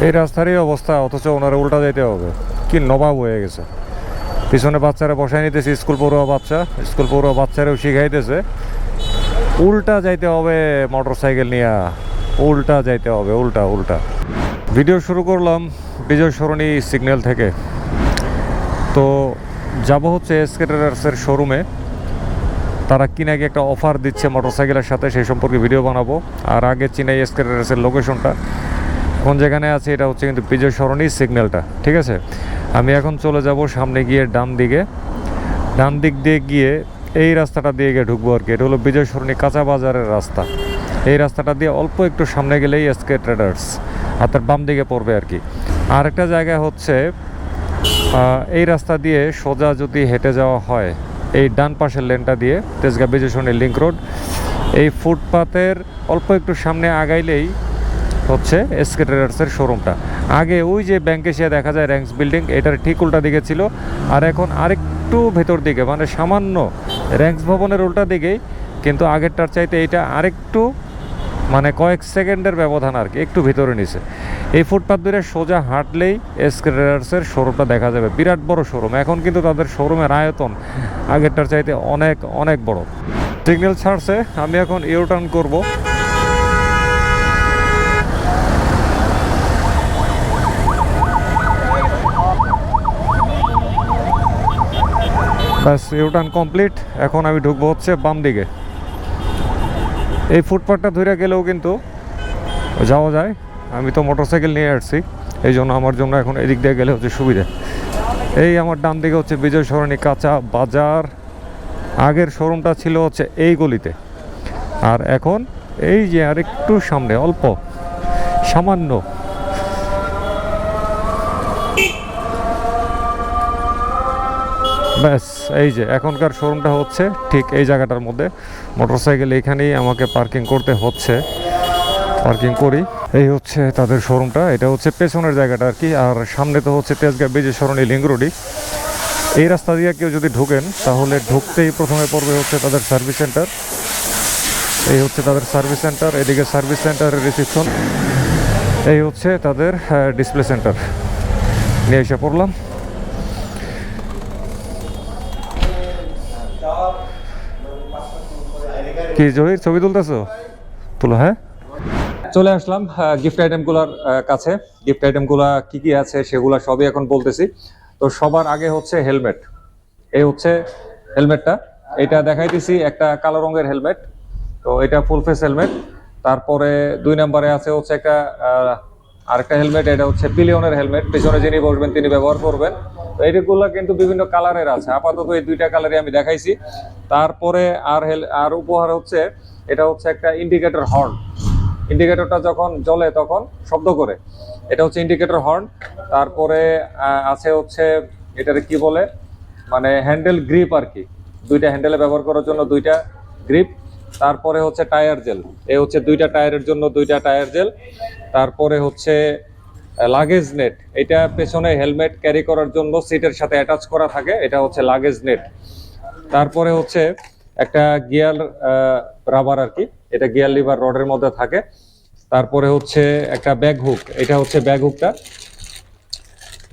এই রাস্তারই অবস্থা, অথচ ওনারা উল্টা যেতে হবে। কি নবাব হয়ে গেছে। পিছনে বাচ্চারা বসায় নিতেছে, স্কুল পড়ুয়া বাচ্চারাও শিখাইতেছে উল্টা যাইতে হবে, মোটর সাইকেল নিয়ে উল্টা যাইতে হবে, উল্টা উল্টা। ভিডিও শুরু করলাম বিজয় সরণি সিগন্যাল থেকে। তো যাব হচ্ছে এসকে ট্রেডার্সের শোরুমে। তারা কি নাকি একটা অফার দিচ্ছে মোটরসাইকেলের সাথে, সেই সম্পর্কে ভিডিও বানাবো। আর আগে চিনাই এসকে ট্রেডার্সের লোকেশনটা কোন যেখানে আছে, এটা হচ্ছে কিন্তু বিজয় সরণি সিগন্যালটা, ঠিক আছে। আমি এখন চলে যাব সামনে গিয়ে ডান দিক দিয়ে গিয়ে এই রাস্তাটা দিয়ে গিয়ে ঢুকবো আর কি। এটা হলো বিজয় সরণি কাঁচা বাজারের রাস্তা। এই রাস্তাটা দিয়ে অল্প একটু সামনে গেলেই এসকে ট্রেডার্স, হাতের বাম দিকে পড়বে আর কি। আর একটা জায়গা হচ্ছে এই রাস্তা দিয়ে সোজা যদি হেঁটে যাওয়া হয় এই ডান পাশের লেনটা দিয়ে তেজগাঁ বিজয় সরণি লিঙ্ক রোড, এই ফুটপাতের অল্প একটু সামনে আগাইলেই হচ্ছে এসকে ট্রেডার্সের শোরুমটা। আগে ওই যে ব্যাংকে সে দেখা যায় র্যাঙ্কস বিল্ডিং, এটার ঠিক উল্টা দিকে ছিল। আর এখন আরেকটু ভেতর দিকে, মানে সামান্য র্যাঙ্কস ভবনের উল্টা দিকেই, কিন্তু আগেরটার চাইতে এইটা আরেকটু মানে কয়েক সেকেন্ডের ব্যবধান আর কি, একটু ভিতরে নিছে। এই ফুটপাত ধরে সোজা হাঁটলেই এসকে ট্রেডার্সের শোরুমটা দেখা যাবে। বিরাট বড় শোরুম। এখন কিন্তু তাদের শোরুমের আয়তন আগেরটার চাইতে অনেক অনেক বড়। সিগন্যাল ছাড়ছে, আমি এখন ইউ টার্ন করবো। ব্যাস, ইউটার্ন কমপ্লিট। এখন আমি ঢুকবো হচ্ছে বাম দিকে। এই ফুটপাথটা ধরে গেলেও কিন্তু যাওয়া যায়। আমি তো মোটরসাইকেল নিয়ে আসছি, এই জন্য আমার জন্য এখন এদিক দিয়ে গেলে হচ্ছে সুবিধা। এই আমার ডান দিকে হচ্ছে বিজয় সরণি কাঁচা বাজার। আগের শোরুমটা ছিল হচ্ছে এই গলিতে, আর এখন এই যে আর একটু সামনে অল্প সামান্য। ব্যাস, এই যে এখনকার শোরুমটা হচ্ছে ঠিক এই জায়গাটার মধ্যে। মোটরসাইকেল এখানেই আমাকে পার্কিং করতে হচ্ছে, পার্কিং করি। এই হচ্ছে তাদের শোরুমটা, এটা হচ্ছে পেছনের জায়গাটা আর কি। আর সামনে তো হচ্ছে তেজগাঁ বিজয় সরণি লিঙ্ক রোডই। এই রাস্তা দিয়ে কেউ যদি ঢোকেন তাহলে ঢুকতেই প্রথমে পড়বে হচ্ছে তাদের সার্ভিস সেন্টার। এই হচ্ছে তাদের সার্ভিস সেন্টার, এদিকে সার্ভিস সেন্টারের রিসিপশন, এই হচ্ছে তাদের ডিসপ্লে সেন্টার। নিয়ে এসে পড়লাম। কি জহির, ছবি তুলতেছো? তুলো। হ্যাঁ, চলে আসলাম গিফট আইটেমগুলোর কাছে। গিফট আইটেমগুলো কি কি আছে সেগুলো সবই এখন বলতেছি। তো সবার আগে হচ্ছে হেলমেট। এই হচ্ছে হেলমেটটা, এটা দেখাইতেছি, একটা কালো রঙের হেলমেট। তো এটা ফুল ফেস হেলমেট। তারপরে 2 নম্বরে আছে হচ্ছে একটা আরেকটা হেলমেট, এটা হচ্ছে পিলিয়নের হেলমেট। পিছনে যিনি বসবেন তিনি ব্যবহার করবেন। তো এইগুলো কিন্তু বিভিন্ন কালারের আছে, আপাতত এই 2টা কালারই আমি দেখাইছি। তারপরে আর উপহার হচ্ছে এটা হচ্ছে একটা ইন্ডিকেটর হর্ন। ইন্ডিকেটরটা যখন জ্বলে তখন শব্দ করে, এটা হচ্ছে ইন্ডিকেটর হর্ন। তারপরে আছে হচ্ছে এটার কি বলে, মানে হ্যান্ডেল গ্রিপ আর কি, 2টা হ্যান্ডেলে ব্যবহার করার জন্য 2টা গ্রিপ। তারপরে হচ্ছে টায়ার জেল, এই হচ্ছে 2টা টায়ারের জন্য 2টা টায়ার জেল। তারপরে হচ্ছে লাগেজ নেট, এটা পেছনে হেলমেট ক্যারি করার জন্য সিটের সাথে অ্যাটাচ করা থাকে, এটা হচ্ছে লাগেজ নেট। তারপরে হচ্ছে একটা গিয়ার রাবার আর কি, এটা গিয়ার লিভার রডের মধ্যে থাকে। তারপরে হচ্ছে একটা ব্যাগ হুক, এটা হচ্ছে ব্যাগ হুকটা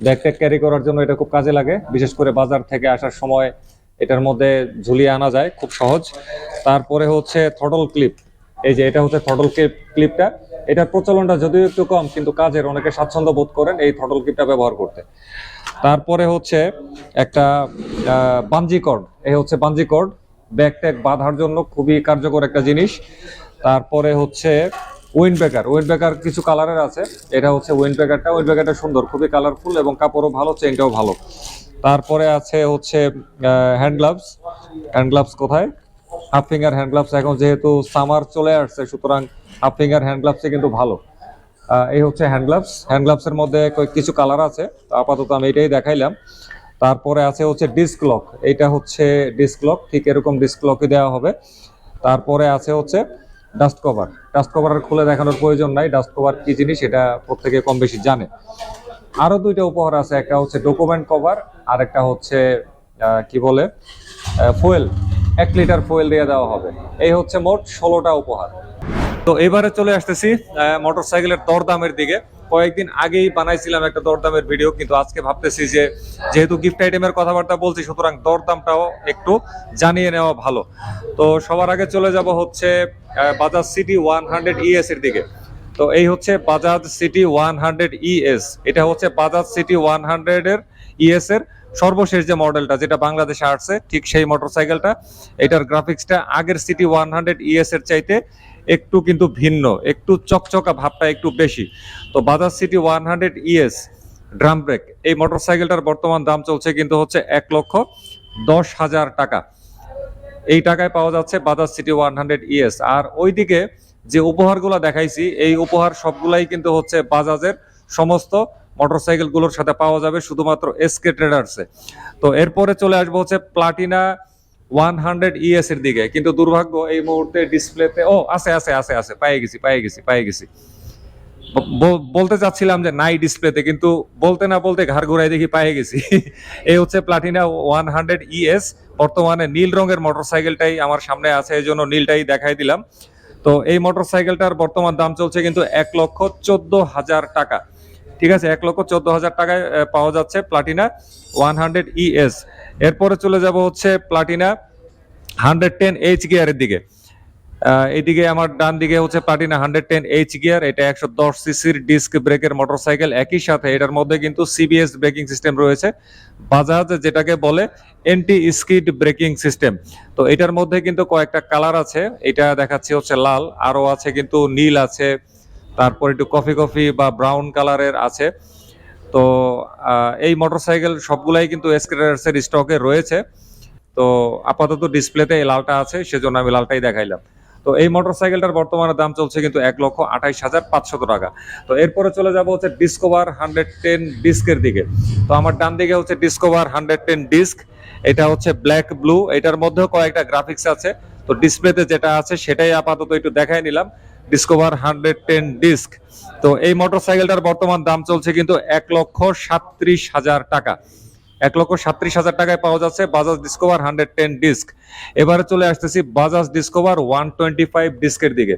ব্যাগট্যাগ ক্যারি করার জন্য এটা খুব কাজে লাগে, বিশেষ করে বাজার থেকে আসার সময় এটার মধ্যে ঝুলিয়ে আনা যায় খুব সহজ। তারপরে হচ্ছে থ্রটল ক্লিপ, এই যে এটা হচ্ছে থ্রটল ক্লিপটা, এটার প্রচলনটা যদিও একটু কম, কিন্তু কাজের অনেকে স্বাচ্ছন্দ্য বোধ করেন এই থ্রটল ক্লিপটা ব্যবহার করতে। তারপরে হচ্ছে একটা বাঞ্জি কর্ড, এই হচ্ছে বাঞ্জি কর্ড, ব্যাগ ট্যাগ বাঁধার জন্য খুবই কার্যকর একটা জিনিস। তারপরে হচ্ছে উইন্ড ব্রেকার কিছু কালারের আছে, এটা হচ্ছে উইন্ড ব্রেকারটা সুন্দর, খুবই কালারফুল এবং কাপড়ও ভালো, চেইনটাও ভালো। তারপরে আছে হচ্ছে হ্যান্ড গ্লাভস কোথায়, হাফ ফিঙ্গার হ্যান্ড গ্লাভস। এখন যেহেতু সামার চলে আসছে, সুতরাং হাফ ফিঙ্গার হ্যান্ড গ্লাভসে কিন্তু ভালো। এই হচ্ছে হ্যান্ড গ্লাভসের মধ্যে কিছু কালার আছে, আপাতত আমি এটাই দেখাইলাম। তারপরে আছে হচ্ছে ডিস্ক লক, এইটা হচ্ছে ডিস্ক লক, ঠিক এরকম ডিস্ক লকই দেওয়া হবে। তারপরে আছে হচ্ছে ডাস্ট কভার খুলে দেখানোর প্রয়োজন নাই, ডাস্ট কভার কি জিনিস এটা প্রত্যেকে কম বেশি জানে। আরো 2টা উপহার আছে, একটা হচ্ছে ডকুমেন্ট কভার, আর একটা হচ্ছে কি বলে ফুয়েল, 1 লিটার ফুয়েল দিয়ে দেওয়া হবে। এই হচ্ছে মোট 16টা উপহার। তো এবারে চলে আসতেছি মোটরসাইকেলের দরদামের দিকে। কয়েকদিন আগেই বানাইছিলাম একটা দরদামের ভিডিও, কিন্তু আজকে ভাবতেছি যে যেহেতু গিফট আইটেমের কথাবার্তা বলছি, সুতরাং দরদামটাও একটু জানিয়ে নেওয়া ভালো। তো সবার আগে চলে যাব হচ্ছে বাজাজ সিটি 100 ইএস এর দিকে। তো এই হচ্ছে বাজাজ সিটি 100 ইএস। এটা হচ্ছে বাজাজ সিটি 100 এর ইএস এর সর্বশেষ যে মডেলটা, যেটা বাংলাদেশে আসছে, ঠিক সেই মোটরসাইকেলটা। এটার গ্রাফিক্সটা আগের সিটি 100 ইএস এর চাইতে একটু কিন্তু ভিন্ন, একটু চকচকা ভাবটা একটু বেশি। তো Bajaj CT 100 ES drum brake, এই মোটরসাইকেলটার বর্তমান দাম চলছে কিন্তু হচ্ছে 1,10,000 টাকা। এই টাকায় পাওয়া যাচ্ছে বাজাজ সিটি 100 ইএস। আর ওইদিকে যে উপহারগুলো দেখাইছি, এই উপহার সবগুলাই কিন্তু হচ্ছে বাজাজের সমস্ত মোটরসাইকেলগুলোর সাথে পাওয়া যাবে শুধুমাত্র এসকে ট্রেডার্সে। তো এরপরে চলে আসবো হচ্ছে প্লাটিনা 100 ইএস এর দিকে। কিন্তু দুর্ভাগ্য এই মুহূর্তে ডিসপ্লেতে আছে আছে আছে আছে পাই গেছি। বলতে চাচ্ছিলাম যে নাই ডিসপ্লেতে, কিন্তু বলতে না বলতে ঘাড় ঘুরাই দেখি পাই গেছি। এই হচ্ছে প্লাটিনা 100 ইএস। বর্তমানে নীল রঙের মোটরসাইকেলটাই আমার সামনে আছে, এই জন্য নীলটাই দেখাই দিলাম। তো এই মোটরসাইকেলটার বর্তমান দাম চলছে কিন্তু 1,14,000 টাকা। ঠিক আছে, 1,14,000 টাকায় পাওয়া যাচ্ছে প্লাটিনা 100 ইএস। এরপরে চলে যাব হচ্ছে প্লাটিনা 110 এইচ গিয়ারের দিকে। এইদিকে আমার ডান দিকে হচ্ছে প্লাটিনা 110 এইচ গিয়ার। এটা 110 সিসির ডিস্ক ব্রেকের মোটরসাইকেল। একই সাথে এটার মধ্যে কিন্তু সিবিএস ব্রেকিং সিস্টেম রয়েছে, বাজাজ যেটাকে বলে এন্টি স্কিড ব্রেকিং সিস্টেম। তো এটার মধ্যে কিন্তু কয়েকটা কালার আছে, এটা দেখাচ্ছি হচ্ছে লাল, আরো আছে কিন্তু নীল আছে, তারপর একটু কফি কফি বা ব্রাউন কালারের আছে। তো এই মোটরসাইকেল সবগুলাই কিন্তু এসকেটার্সের স্টকে রয়েছে। তো আপাতত ডিসপ্লেতে এই লালটা আছে, সেজন্য আমি লালটাই দেখাইলাম। তো এই মোটরসাইকেলটার বর্তমানে দাম চলছে কিন্তু 1,28,500 টাকা। তো এরপরে চলে যাব হচ্ছে ডিসকভার 110 ডিস্কের দিকে। তো আমার ডান দিকে হচ্ছে ডিসকভার 110 ডিস্ক। এটা হচ্ছে ব্ল্যাক ব্লু, এটার মধ্যেও কয়েকটা গ্রাফিক্স আছে। তো ডিসপ্লেতে যেটা আছে সেটাই আপাতত একটু দেখাই নিলাম, ডিসকভার 110 ডিস্ক। তো এই মোটরসাইকেলটার বর্তমান দাম চলছে কিন্তু 1,37,000 টাকা। 1,37,000 টাকায় পাওয়া যাচ্ছে বাজাজ ডিসকভার 110 ডিস্ক। এবারে চলে আসতেছি বাজাজ ডিসকভার 125 ডিস্কের দিকে।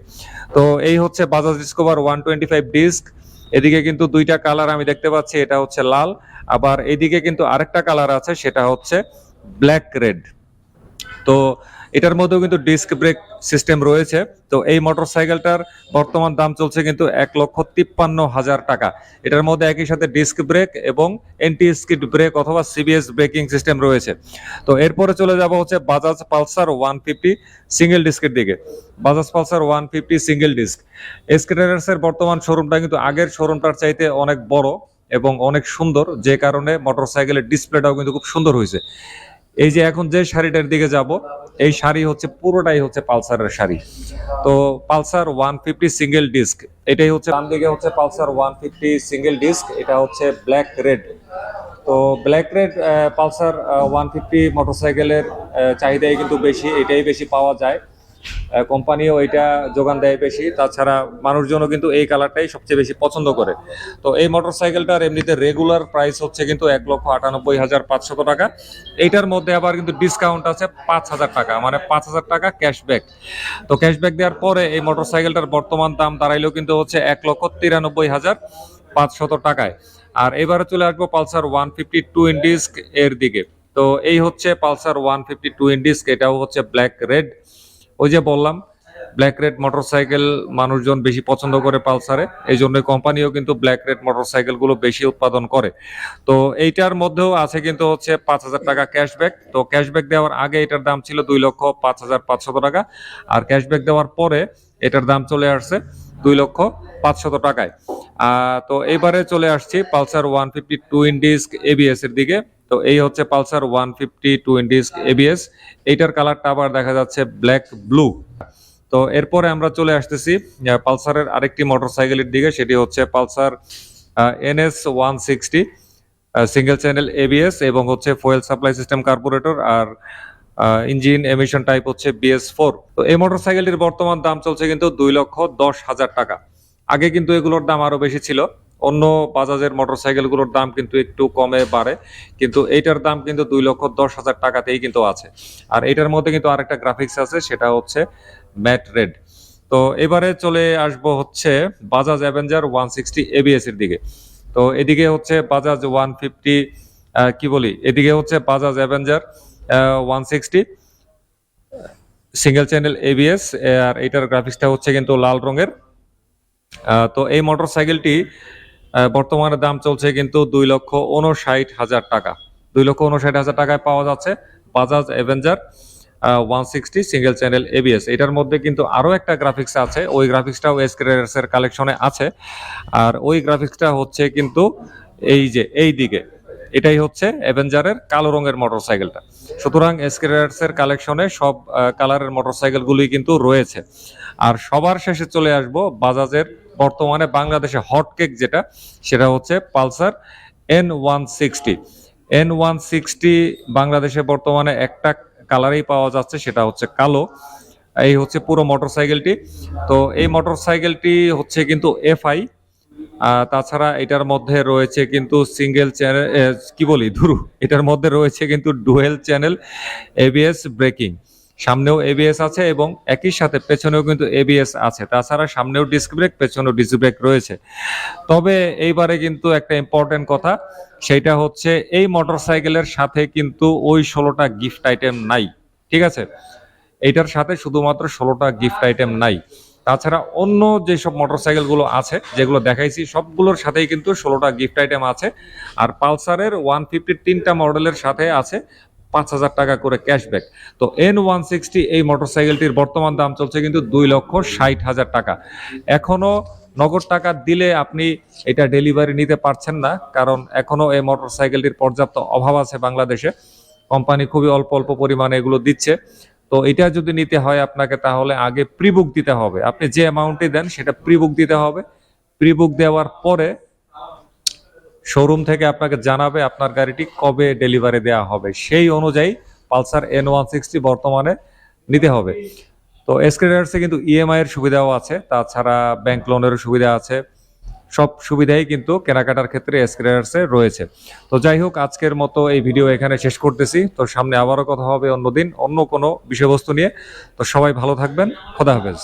তো এই হচ্ছে বাজাজ ডিসকভার 125 ডিস্ক। এদিকে কিন্তু দুইটা কালার আমি দেখতে পাচ্ছি, এটা হচ্ছে লাল, আবার এদিকে কিন্তু আরেকটা কালার আছে, সেটা হচ্ছে ব্ল্যাক রেড। তো এটার মধ্যেও কিন্তু ডিস্ক ব্রেক সিস্টেম রয়েছে। তো এই মোটরসাইকেলটার বর্তমান দাম চলছে কিন্তু 1,53,000 টাকা। এটার মধ্যে একই সাথে ডিস্ক ব্রেক এবং এন্টি স্কিড ব্রেক অথবা সিবিএস ব্রেকিং সিস্টেম রয়েছে। তো এরপরে চলে যাব হচ্ছে বাজাজ পালসার 150 সিঙ্গেল ডিস্কের দিকে। বাজাজ পালসার 150 সিঙ্গেল ডিস্ক, এসকেটার্সের বর্তমান শোরুমটা কিন্তু আগের শোরুমটার চাইতে অনেক বড় এবং অনেক সুন্দর, যে কারণে মোটরসাইকেলের ডিসপ্লেটাও কিন্তু খুব সুন্দর হয়েছে। এই যে এখন যে শাড়িটার দিকে যাব, এই শাড়ি হচ্ছে পুরোটাই হচ্ছে পালসারের শাড়ি। তো পালসার 150 সিঙ্গেল ডিস্ক, এটাই হচ্ছে ডান দিকে হচ্ছে পালসার 150 সিঙ্গেল ডিস্ক। এটা হচ্ছে ব্ল্যাক রেড। তো ব্ল্যাক রেড পালসার 150 মোটরসাইকেলের চাহিদাই কিন্তু বেশি, এটাই বেশি পাওয়া যায়, কোম্পানিও এটা যোগান দেয় বেশি। তাছাড়া মানুষজনও কিন্তু এই কালারটাই সবচেয়ে বেশি পছন্দ করে। তো এই মোটরসাইকেলটার এমনিতে রেগুলার প্রাইস হচ্ছে কিন্তু 1,98,500 টাকা। এইটার মধ্যে আবার কিন্তু ডিসকাউন্ট আছে 5,000 টাকা, মানে 5,000 টাকা ক্যাশব্যাক। তো ক্যাশব্যাক দেওয়ার পরে এই মোটরসাইকেলটার বর্তমান দাম দাঁড়াইলেও কিন্তু হচ্ছে 1,93,500 টাকায়। আর এবারে চলে আসবো পালসার 150 টু ইন ডিস্ক এর দিকে। তো এই হচ্ছে পালসার 150 টু ইন ডিস্ক, এটাও হচ্ছে ব্ল্যাক রেড। ওই যে বললাম ব্ল্যাক রেড মোটরসাইকেল মানুষজন বেশি পছন্দ করে পালসারে, এই জন্য কোম্পানিও কিন্তু ব্ল্যাক রেড মোটরসাইকেল গুলো বেশি উৎপাদন করে। তো এইটার মধ্যেও আছে কিন্তু হচ্ছে 5,000 টাকা ক্যাশব্যাক। তো ক্যাশব্যাক দেওয়ার আগে এটার দাম ছিল 2,05,500 টাকা, আর ক্যাশব্যাক দেওয়ার পরে এটার দাম চলে আসছে 2,05,000 টাকায়। তো এবারে চলে আসছি Pulsar 150 two in disc ABS এর দিকে। তো এই হচ্ছে Pulsar 150 two in disc ABS. এইটার কালারটা আবার দেখা যাচ্ছে ব্ল্যাক ব্লু। তো এরপরে আমরা চলে আসতেছি পালসারের আরেকটি মোটরসাইকেলের দিকে, সেটি হচ্ছে Pulsar NS 160 single channel ABS এবং হচ্ছে ফুয়েল সাপ্লাই সিস্টেম কার্বুরেটর, আর ইঞ্জিন এমিশন টাইপ হচ্ছে BS4। তো এই মোটরসাইকেলটির বর্তমান দাম চলছে কিন্তু 2,10,000 টাকা। আগে কিন্তু এগুলোর দাম আরো বেশি ছিল, অন্য বাজাজের মোটরসাইকেল গুলোর দাম কিন্তু একটু কমে বাড়ে, কিন্তু এইটার দাম কিন্তু 2,10,000 টাকাতেই কিন্তু আছে। আর এটার মধ্যে কিন্তু আরেকটা গ্রাফিক্স আছে, সেটা হচ্ছে ম্যাট রেড। তো এবারে চলে আসবো হচ্ছে বাজাজ অ্যাভেঞ্জার 160 এবিএস এর দিকে। তো এদিকে হচ্ছে বাজাজ 150 কি বলি, এদিকে হচ্ছে Bajaj Avenger 160 single channel ABS, আর এটার গ্রাফিক্সটা হচ্ছে কিন্তু লাল রঙের। তো এই মোটরসাইকেলটি বর্তমানে দাম চলছে কিন্তু 2,59,000 টাকা। 2,59,000 টাকায় পাওয়া যাচ্ছে Bajaj Avenger 160 single channel ABS. এটার মধ্যে কিন্তু আরো একটা গ্রাফিক্স আছে, ওই গ্রাফিক্সটাও এসকেআরএস এর কালেকশনে আছে। আর ওই গ্রাফিক্সটা হচ্ছে কিন্তু এই যে এই দিকে, এটাই হচ্ছে অ্যাভেঞ্জারের কালো রঙের মোটরসাইকেলটা। সুতরাং এসকেআরএস এর কালেকশনে সব কালারের মোটরসাইকেলগুলোই কিন্তু রয়েছে। আর সবার শেষে চলে আসবো বাজাজের বর্তমানে বাংলাদেশে হটকেক যেটা, সেটা হচ্ছে পালসার N160। N160 বাংলাদেশে বর্তমানে একটা কালারেই পাওয়া যাচ্ছে, সেটা হচ্ছে কালো। এই হচ্ছে পুরো মোটরসাইকেলটি। তো এই মোটরসাইকেলটি হচ্ছে কিন্তু এফআই। তাছাড়া এটার মধ্যে রয়েছে কিন্তু সিঙ্গেল চ্যানেল, কি বলি ধুরু, এটার মধ্যে রয়েছে কিন্তু ডুয়েল চ্যানেল এবিএস ব্রেকিং। সামনেও এবিএস আছে এবং একই সাথে পেছনেও কিন্তু এবিএস আছে। তাছাড়া সামনেও ডিস্ক ব্রেক, পেছনেও ডিস্ক ব্রেক রয়েছে। তবে এইবারে কিন্তু একটা ইম্পর্টেন্ট কথা, সেটা হচ্ছে এই মোটরসাইকেলের সাথে কিন্তু ওই 16টা গিফট আইটেম নাই। ঠিক আছে, এইটার সাথে শুধুমাত্র 16টা গিফট আইটেম নাই। তাছাড়া অন্য যেসব মোটরসাইকেলগুলো আছে যেগুলো দেখাইছি সবগুলোর সাথেই কিন্তু 16টা গিফট আইটেম আছে। আর পালসারের 150 3টা মডেলের সাথে আছে 5,000 টাকা করে ক্যাশব্যাক। তো N160 এই মোটরসাইকেলটির বর্তমান দাম চলছে কিন্তু 2,60,000 টাকা। এখনো নগদ টাকা দিলে আপনি এটা ডেলিভারি নিতে পারছেন না, কারণ এখনো এই মোটরসাইকেলটির পর্যাপ্ত অভাব আছে বাংলাদেশে। কোম্পানি খুবই অল্প অল্প পরিমাণে এগুলো দিচ্ছে। তো এটা যদি নিতে হয় আপনাকে, তাহলে আগে প্রিবুক দিতে হবে। আপনি যে অ্যামাউন্টই দেন সেটা প্রিবুক দিতে হবে। প্রিবুক দেওয়ার পরে শোরুম থেকে আপনাকে জানাবে আপনার গাড়িটি কবে ডেলিভারি দেওয়া হবে, সেই অনুযায়ী পালসার N160 বর্তমানে নিতে হবে। তো এসকেআরএসে কিন্তু ইএমআই এর সুবিধাও আছে, তাছাড়া ব্যাংক লোনেরও সুবিধা আছে। সব সুবিধাই কিন্তু কেনাকাটার ক্ষেত্রে এসকেআরএসে রয়েছে। তো যাই হোক, আজকের মতো এই ভিডিও এখানে শেষ করতেছি। তো সামনে আবারও কথা হবে অন্যদিন অন্য কোনো বিষয়বস্তু নিয়ে। তো সবাই ভালো থাকবেন, খোদা হাফেজ।